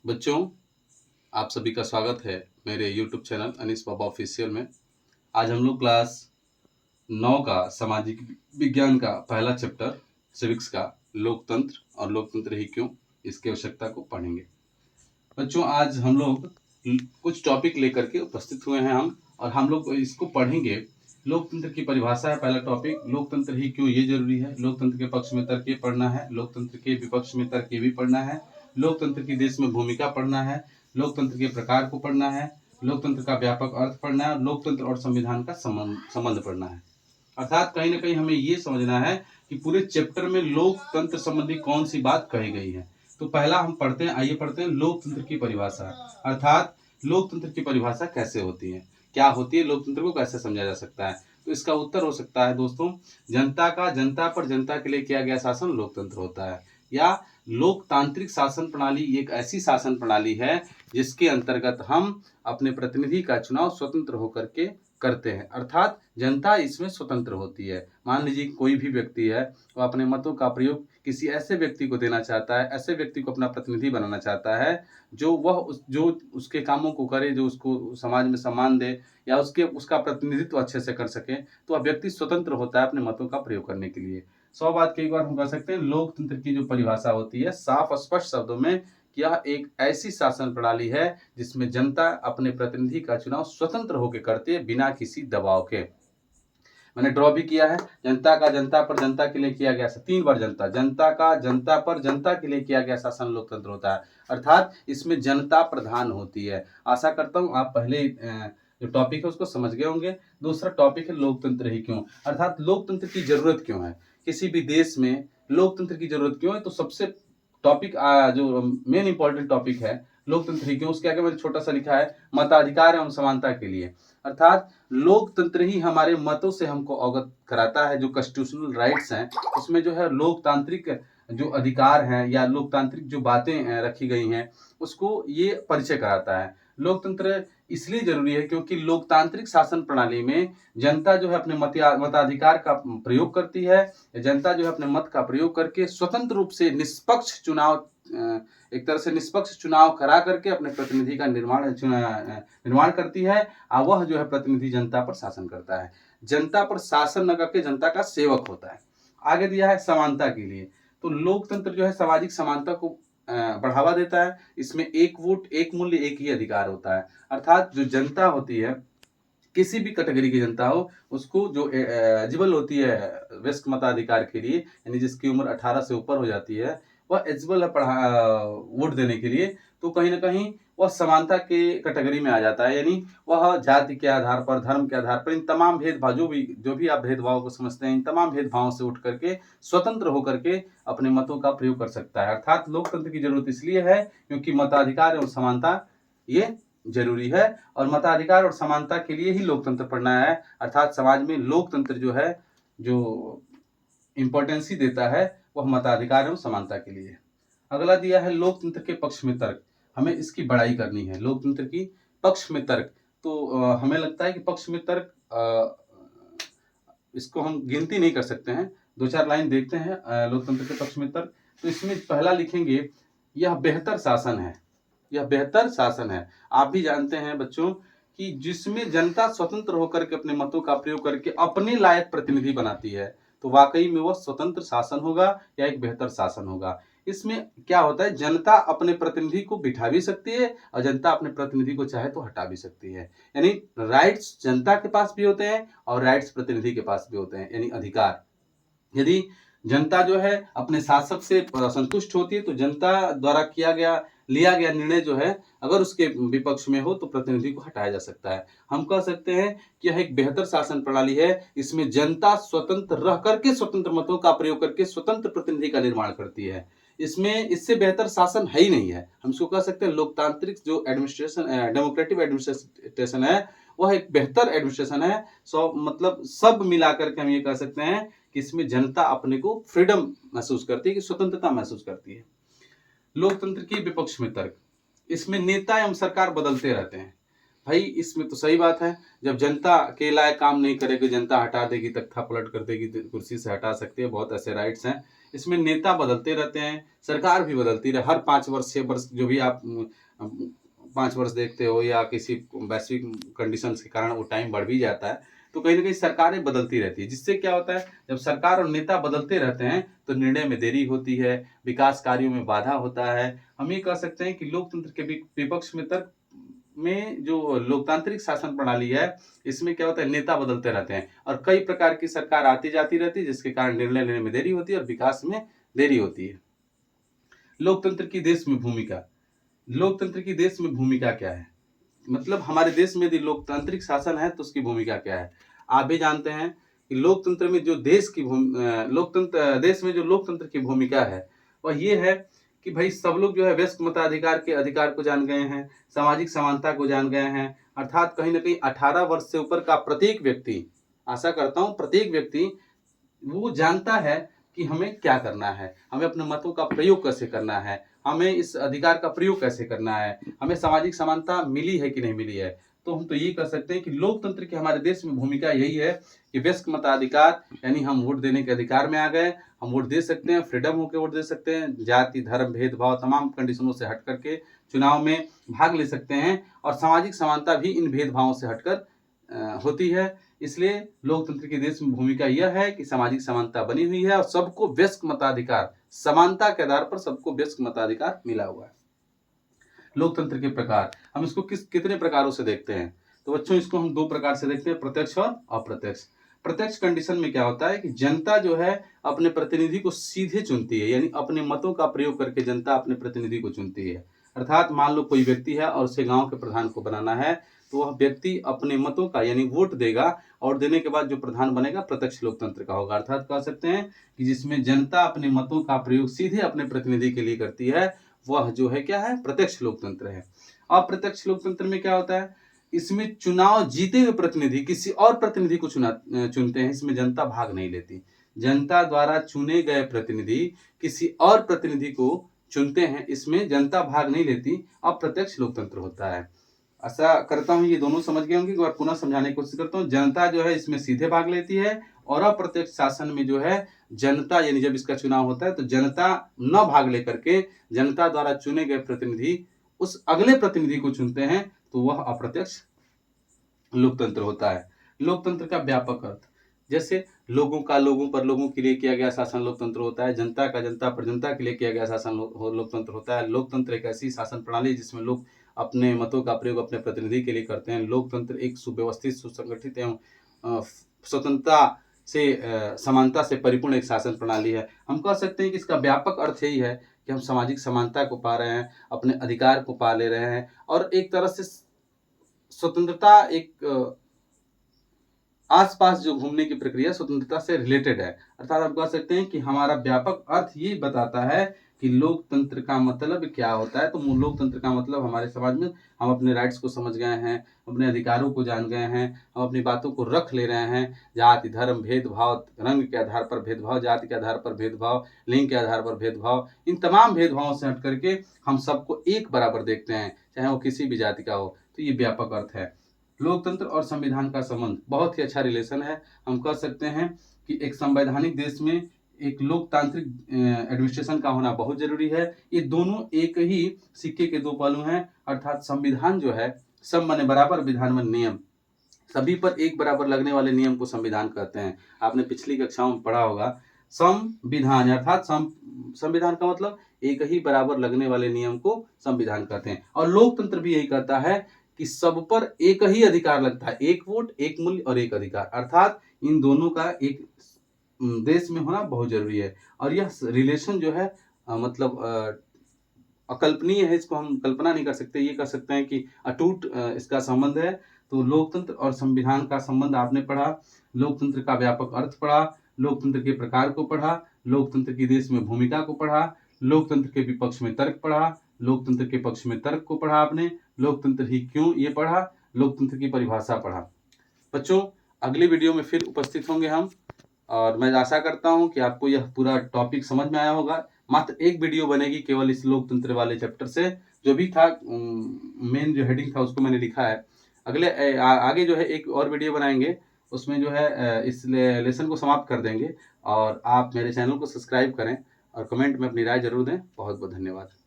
बच्चों, आप सभी का स्वागत है मेरे YouTube चैनल अनीस बाबा ऑफिशियल में। आज हम लोग क्लास 9 का सामाजिक विज्ञान का पहला चैप्टर सिविक्स का लोकतंत्र और लोकतंत्र ही क्यों, इसकी आवश्यकता को पढ़ेंगे। बच्चों, आज हम लोग कुछ टॉपिक लेकर के उपस्थित हुए हैं और हम लोग इसको पढ़ेंगे। लोकतंत्र की परिभाषा है पहला टॉपिक। लोकतंत्र ही क्यों ये जरूरी है। लोकतंत्र के पक्ष में तर्क ये पढ़ना है, लोकतंत्र के विपक्ष में तर्क ये भी पढ़ना है, लोकतंत्र की देश में भूमिका पढ़ना है, लोकतंत्र के प्रकार को पढ़ना है, लोकतंत्र का व्यापक अर्थ पढ़ना है, लोकतंत्र और संविधान का संबंध पढ़ना है। अर्थात कहीं ना कहीं हमें ये समझना है कि पूरे चैप्टर में लोकतंत्र संबंधी कौन सी बात कही गई है। तो पहला हम पढ़ते हैं, आइए पढ़ते हैं लोकतंत्र की परिभाषा। अर्थात लोकतंत्र की परिभाषा कैसे होती है, क्या होती है, लोकतंत्र को कैसे समझा जा सकता है। तो इसका उत्तर हो सकता है दोस्तों, जनता का जनता पर जनता के लिए किया गया शासन लोकतंत्र होता है। या लोकतांत्रिक शासन प्रणाली एक ऐसी शासन प्रणाली है जिसके अंतर्गत हम अपने प्रतिनिधि का चुनाव स्वतंत्र होकर के करते हैं। अर्थात जनता इसमें स्वतंत्र होती है। मान लीजिए कोई भी व्यक्ति है, वो अपने मतों का प्रयोग किसी ऐसे व्यक्ति को देना चाहता है, ऐसे व्यक्ति को अपना प्रतिनिधि बनाना चाहता है जो उसके कामों को करे, जो उसको समाज में सम्मान दे या उसका प्रतिनिधित्व अच्छे से कर सके। तो वह व्यक्ति स्वतंत्र होता है अपने मतों का प्रयोग करने के लिए। 100 बात की एक बार हम कह सकते हैं, लोकतंत्र की जो परिभाषा होती है साफ स्पष्ट शब्दों में, यह एक ऐसी शासन प्रणाली है जिसमें जनता अपने प्रतिनिधि का चुनाव स्वतंत्र होकर करती है, बिना किसी दबाव के। मैंने ड्रॉ भी किया है। जनता का जनता पर जनता के लिए किया गया, 3 बार जनता का जनता पर जनता के लिए किया गया शासन लोकतंत्र होता है। अर्थात इसमें जनता प्रधान होती है। आशा करता हूं आप पहले जो टॉपिक है उसको समझ गए होंगे। दूसरा टॉपिक है लोकतंत्र ही क्यों। अर्थात लोकतंत्र की जरूरत क्यों है, किसी भी देश में लोकतंत्र की जरूरत क्यों है। तो सबसे टॉपिक जो मेन इंपॉर्टेंट टॉपिक है लोकतंत्र ही क्यों, उसके आगे मैंने छोटा सा लिखा है मताधिकार एवं समानता के लिए। अर्थात लोकतंत्र ही हमारे मतों से हमको अवगत कराता है। जो कॉन्स्टिट्यूशनल राइट्स हैं उसमें जो है लोकतांत्रिक जो अधिकार हैं या लोकतांत्रिक जो बातें रखी गई हैं उसको ये परिचय कराता है। लोकतंत्र इसलिए जरूरी है क्योंकि लोकतांत्रिक शासन प्रणाली में जनता जो है अपने मताधिकार का प्रयोग करती है। जनता जो है अपने मत का प्रयोग करके स्वतंत्र रूप से निष्पक्ष चुनाव, एक तरह से निष्पक्ष चुनाव करा करके अपने प्रतिनिधि का निर्माण करती है। और वह जो है प्रतिनिधि जनता पर शासन करता है, जनता पर शासन न करके जनता का सेवक होता है। आगे दिया है समानता के लिए। तो लोकतंत्र जो है सामाजिक समानता को बढ़ावा देता है। इसमें एक वोट एक मूल्य एक ही अधिकार होता है। अर्थात जो जनता होती है, किसी भी कैटेगरी की जनता हो, उसको जो एलिजिबल होती है वयस्क मताधिकार के लिए, यानी जिसकी उम्र 18 से ऊपर हो जाती है, वह एलिजिबल है वोट देने के लिए। तो कहीं ना कहीं वह समानता के कैटेगरी में आ जाता है, यानी वह जाति के आधार पर, धर्म के आधार पर, इन तमाम भेदभाव जो भी आप भेदभाव को समझते हैं, इन तमाम भेदभावों से उठ करके स्वतंत्र होकर के अपने मतों का प्रयोग कर सकता है। अर्थात लोकतंत्र की जरूरत इसलिए है क्योंकि मताधिकार और समानता ये जरूरी है, और मताधिकार और समानता के लिए ही लोकतंत्र पढ़ना है। अर्थात समाज में लोकतंत्र जो है, जो इंपॉर्टेंसी देता है, वह मताधिकार एवं समानता के लिए। अगला दिया है लोकतंत्र के पक्ष में तर्क। हमें इसकी बड़ाई करनी है, लोकतंत्र की पक्ष में तर्क। तो हमें लगता है कि पक्ष में तर्क इसको हम गिनती नहीं कर सकते हैं। 2-4 लाइन देखते हैं लोकतंत्र के पक्ष में तर्क। तो इसमें पहला लिखेंगे, यह बेहतर शासन है। यह बेहतर शासन है। आप भी जानते हैं बच्चों कि जिसमें जनता स्वतंत्र होकर के अपने मतों का प्रयोग करके अपने लायक प्रतिनिधि बनाती है, तो वाकई में वह स्वतंत्र शासन होगा या एक बेहतर शासन होगा। इसमें क्या होता है, जनता अपने प्रतिनिधि को बिठा भी सकती है और जनता अपने प्रतिनिधि को चाहे तो हटा भी सकती है। यानी राइट्स जनता के पास भी होते हैं और राइट्स प्रतिनिधि के पास भी होते हैं, यानी अधिकार। यदि जनता जो है अपने शासक से संतुष्ट होती है तो जनता द्वारा लिया गया निर्णय जो है, अगर उसके विपक्ष में हो तो प्रतिनिधि को हटाया जा सकता है। हम कह सकते हैं कि यह एक बेहतर शासन प्रणाली है। इसमें जनता स्वतंत्र रह करके स्वतंत्र मतों का प्रयोग करके स्वतंत्र प्रतिनिधि का निर्माण करती है। इसमें इससे बेहतर शासन है ही नहीं है। हम इसको कह सकते हैं लोकतांत्रिक जो एडमिनिस्ट्रेशन, डेमोक्रेटिक एडमिनिस्ट्रेशन है, वह एक बेहतर एडमिनिस्ट्रेशन है। मतलब सब मिलाकर के हम ये कह सकते हैं कि इसमें जनता अपने को फ्रीडम महसूस करती है, कि स्वतंत्रता महसूस करती है। लोकतंत्र की विपक्ष में तर्क। इसमें नेता एवं सरकार बदलते रहते हैं। भाई इसमें तो सही बात है, जब जनता के लायक काम नहीं करेगी, जनता हटा देगी, तख्ता पलट कर देगी, कुर्सी से हटा सकती है, बहुत ऐसे राइट्स हैं। इसमें नेता बदलते रहते हैं, सरकार भी बदलती रहे, हर 5 वर्ष 6 वर्ष जो भी आप 5 वर्ष देखते हो या किसी वैश्विक कंडीशंस के कारण वो टाइम बढ़ भी जाता है, तो कहीं न कहीं सरकारें बदलती रहती है। जिससे क्या होता है, जब सरकार और नेता बदलते रहते हैं तो निर्णय में देरी होती है, विकास कार्यों में बाधा होता है। हम ये कह सकते हैं कि लोकतंत्र के विपक्ष में तर्क में जो लोकतांत्रिक शासन प्रणाली है, इसमें क्या होता है, नेता बदलते रहते हैं और कई प्रकार की सरकार आती जाती रहती है, जिसके कारण निर्णय लेने में देरी होती है और विकास में देरी होती है। लोकतंत्र की देश में भूमिका, लोकतंत्र की देश में भूमिका क्या है? मतलब हमारे देश में यदि लोकतांत्रिक शासन है तो उसकी भूमिका क्या है? आप भी जानते हैं कि लोकतंत्र में जो देश में जो लोकतंत्र की भूमिका है, वह ये है कि भाई सब लोग जो है व्यस्क मताधिकार के अधिकार को जान गए हैं, सामाजिक समानता को जान गए हैं, अर्थात कहीं न कहीं 18 वर्ष से ऊपर का प्रत्येक व्यक्ति, आशा करता हूँ प्रत्येक व्यक्ति वो जानता है कि हमें क्या करना है, हमें अपने मतों का प्रयोग कैसे करना है, हमें इस अधिकार का प्रयोग कैसे करना है, हमें सामाजिक समानता मिली है कि नहीं मिली है। तो हम तो ये कह सकते हैं कि लोकतंत्र की हमारे देश में भूमिका यही है कि व्यस्क मताधिकार यानी हम वोट देने के अधिकार में आ गए, हम वोट दे सकते हैं, फ्रीडम होकर वोट दे सकते हैं, जाति, धर्म, भेदभाव तमाम कंडीशनों से हट करके चुनाव में भाग ले सकते हैं और सामाजिक समानता भी इन भेदभावों से हटकर होती है। इसलिए लोकतंत्र के देश में भूमिका यह है कि सामाजिक समानता बनी हुई है और सबको व्यस्क मताधिकार, समानता के आधार पर सबको व्यस्क मताधिकार मिला हुआ है। लोकतंत्र के प्रकार, हम इसको कितने प्रकारों से देखते हैं? तो बच्चों इसको हम 2 प्रकार से देखते हैं, प्रत्यक्ष और अप्रत्यक्ष। प्रत्यक्ष कंडीशन में क्या होता है कि जनता जो है अपने प्रतिनिधि को सीधे चुनती है, यानी अपने मतों का प्रयोग करके जनता अपने प्रतिनिधि को चुनती है। अर्थात मान लो कोई व्यक्ति है और उसे गांव के प्रधान को बनाना है, तो वह व्यक्ति अपने मतों का यानी वोट देगा और देने के बाद जो प्रधान बनेगा प्रत्यक्ष लोकतंत्र का होगा। अर्थात कह सकते हैं कि जिसमें जनता अपने मतों का प्रयोग सीधे अपने प्रतिनिधि के लिए करती है, वह जो है क्या है, प्रत्यक्ष लोकतंत्र है। अप्रत्यक्ष लोकतंत्र में क्या होता है, इसमें चुनाव जीते हुए प्रतिनिधि किसी और प्रतिनिधि को चुनते हैं, इसमें जनता भाग नहीं लेती। जनता द्वारा चुने गए प्रतिनिधि किसी और प्रतिनिधि को चुनते हैं, इसमें जनता भाग नहीं लेती, अप्रत्यक्ष लोकतंत्र होता है। आशा करता हूँ ये दोनों समझ गए होंगे, एक बार पुनः समझाने की कोशिश करता हूँ। जनता जो है इसमें सीधे भाग लेती है और अप्रत्यक्ष शासन में जो है जनता यानी जब इसका चुनाव होता है तो जनता न भाग लेकर के जनता द्वारा चुने गए प्रतिनिधि उस अगले प्रतिनिधि को चुनते हैं, तो वह अप्रत्यक्ष लोकतंत्र होता है। लोकतंत्र का व्यापक अर्थ, जैसे लोगों का लोगों पर लोगों के लिए किया गया शासन लोकतंत्र होता है, जनता का जनता पर जनता के लिए किया गया शासन लोकतंत्र होता है। लोकतंत्र एक ऐसी शासन प्रणाली जिसमें लोग अपने मतों का प्रयोग अपने प्रतिनिधि के लिए करते हैं। लोकतंत्र एक सुव्यवस्थित, सुसंगठित एवं स्वतंत्रता से समानता से परिपूर्ण एक शासन प्रणाली है। हम कह सकते हैं कि इसका व्यापक अर्थ यही है कि हम सामाजिक समानता को पा रहे हैं, अपने अधिकार को पा ले रहे हैं और एक तरह से स्वतंत्रता एक आसपास जो घूमने की प्रक्रिया स्वतंत्रता से रिलेटेड है। अर्थात हम कह सकते हैं कि हमारा व्यापक अर्थ ये बताता है कि लोकतंत्र का मतलब क्या होता है। तो लोकतंत्र का मतलब हमारे समाज में हम अपने राइट्स को समझ गए हैं, अपने अधिकारों को जान गए हैं, हम अपनी बातों को रख ले रहे हैं। जाति, धर्म, भेदभाव, रंग के आधार पर भेदभाव, जाति के आधार पर भेदभाव, लिंग के आधार पर भेदभाव, इन तमाम भेदभावों से हट करके हम सबको एक बराबर देखते हैं, चाहे वो किसी भी जाति का हो। तो ये व्यापक अर्थ है। लोकतंत्र और संविधान का संबंध बहुत ही अच्छा रिलेशन है। हम कह सकते हैं कि एक संवैधानिक देश में एक लोकतांत्रिक एडमिनिस्ट्रेशन का होना बहुत जरूरी है। ये दोनों एक ही सिक्के के 2 पहलू हैं। अर्थात संविधान जो है, सब माने बराबर, विधान माने नियम, सभी पर एक बराबर लगने वाले नियम को संविधान कहते हैं। आपने पिछली कक्षाओं में पढ़ा होगा। संविधान अर्थात संविधान का मतलब एक ही बराबर लगने वाले नियम को संविधान कहते हैं। और लोकतंत्र भी यही कहता है कि सब पर एक ही अधिकार लगता है, एक वोट, एक मूल्य और एक अधिकार। अर्थात इन दोनों का एक देश में होना बहुत जरूरी है। और यह रिलेशन जो है मतलब अकल्पनीय है, इसको हम कल्पना नहीं कर सकते। ये कह सकते हैं कि अटूट इसका संबंध है। तो लोकतंत्र और संविधान का संबंध आपने पढ़ा, लोकतंत्र का व्यापक अर्थ पढ़ा, लोकतंत्र के प्रकार को पढ़ा, लोकतंत्र की देश में भूमिका को पढ़ा, लोकतंत्र के विपक्ष में तर्क पढ़ा, लोकतंत्र के पक्ष में तर्क को पढ़ा आपने, लोकतंत्र ही क्यों ये पढ़ा, लोकतंत्र की परिभाषा पढ़ा। बच्चों अगली वीडियो में फिर उपस्थित होंगे हम, और मैं आशा करता हूं कि आपको यह पूरा टॉपिक समझ में आया होगा। मात्र एक वीडियो बनेगी केवल इस लोकतंत्र वाले चैप्टर से, जो भी था मेन जो हेडिंग था उसको मैंने लिखा है। आगे जो है एक और वीडियो बनाएंगे, उसमें जो है इस लेसन को समाप्त कर देंगे और आप मेरे चैनल को सब्सक्राइब करें और कमेंट में अपनी राय जरूर दें। बहुत बहुत धन्यवाद।